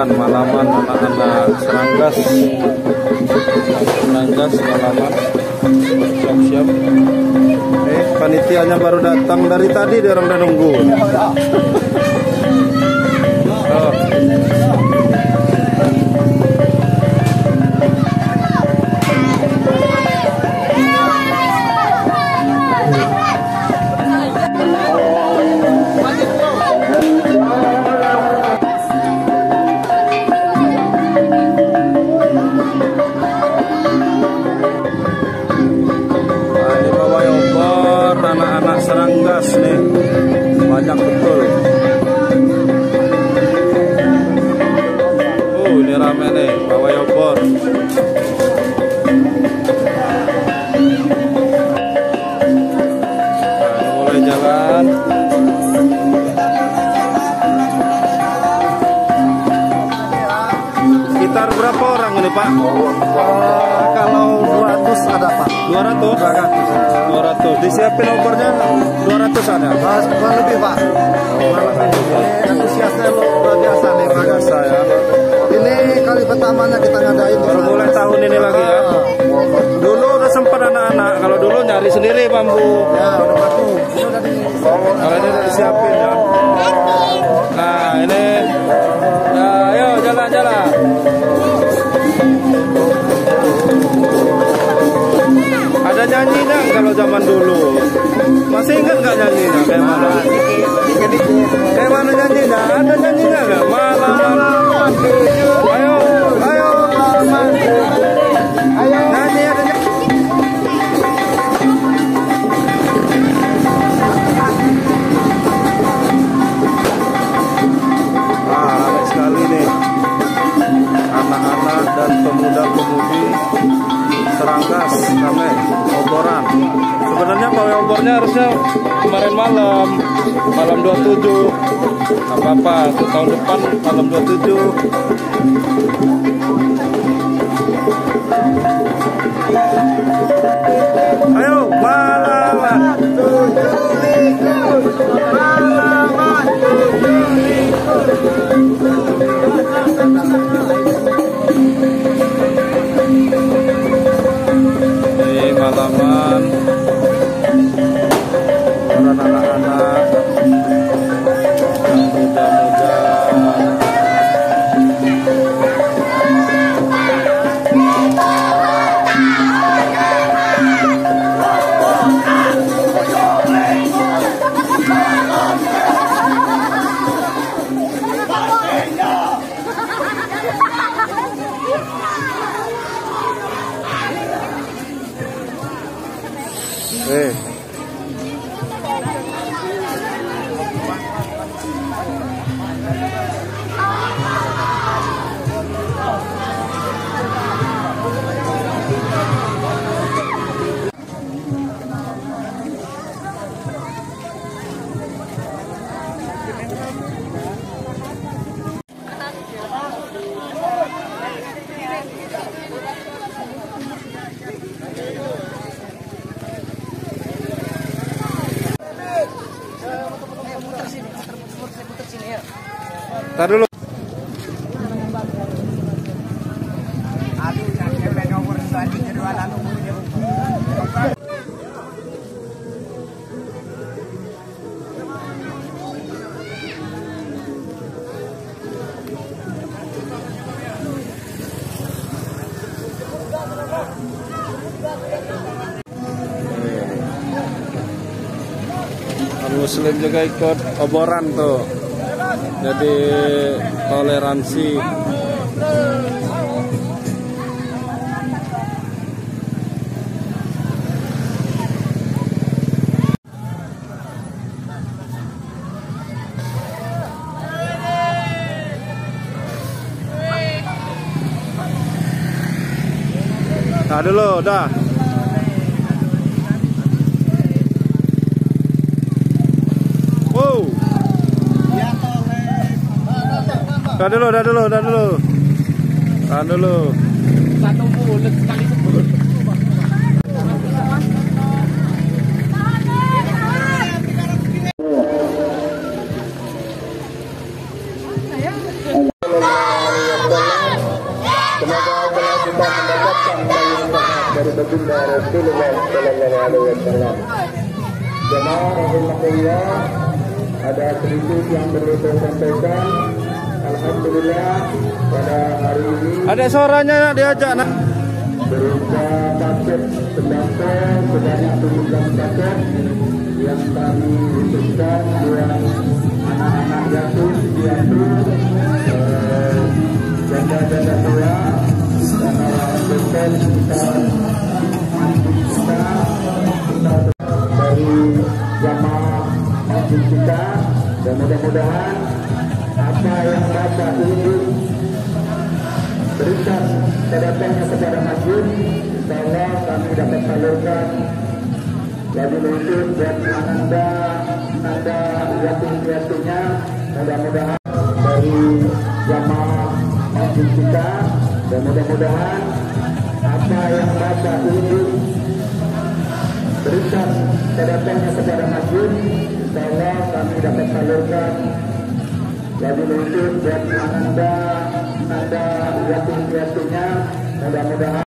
Malaman anak-anak Seranggas malaman siap-siap. Panitianya baru datang dari tadi, dia orang udah nunggu. Anak-anak Seranggas nih banyak betul. Ini rame nih pawai obor. Nah, mulai jalan. Sekitar berapa orang ini Pak? Kalau 200 ada Pak. 200? 200. Disiapin obornya 200 ada? Lebih Pak. Antusiasnya luar biasa nih Pak. Biasa ya. Ini kali pertamanya kita ngadain. Baru mulai tahun ini lagi ya. Dulu udah sempat anak-anak. Kalau dulu nyari sendiri bambu. Ya udah batu. Kalau ini udah disiapin ya. Nah ini. Nah, ayo jalan-jalan. Ada nyanyinya kalau zaman dulu? Masih ingat nggak nyanyinya? Kayak mana? Kayak mana nyanyinya? Ada nyanyinya nggak? Malaman. Ayo, ayo, ayo. Nyanyi ada nyanyi. Ramai sekali nih anak-anak dan pemuda-pemudi Seranggas ramai oboran. Sebenarnya pawai obornya harusnya kemarin malam 27. Gak apa-apa, untuk tahun depan malam 27. Ayo malaman. Malaman. Malaman orang anak-anak muda-muda. Tar dulu. Muslim juga ikut oboran tuh. jadi toleransi. Nah dulu, dah. Wow. Dah dulu. Satu bulat sekali sebelum. dari baginda Rasulullah Sallallahu Alaihi Wasallam. Jemaah rahimahullah, ada sedikit yang perlu saya sampaikan. Alhamdulillah pada hari ini ada suaranya nak diajak nak. berupa paket sembako sebanyak 17 paket yang kami khususkan buat anak-anak yatim piatu, janda-janda tua, dan orang dosen kita dari jamaah masjid kita, dan mudah-mudahan apa yang mereka ingin berikan kedatangan kepada masjid, insyaallah kami dapat salurkan lagi untuk buat anda yatim piatunya. Mudah-mudahan dari jamaah masjid kita, dan mudah-mudahan apa yang mereka ingin berikan kedatangan kepada masjid, insyaallah kami dapat salurkan lagi untuk buat anda yatim piatunya. Mudah-mudahan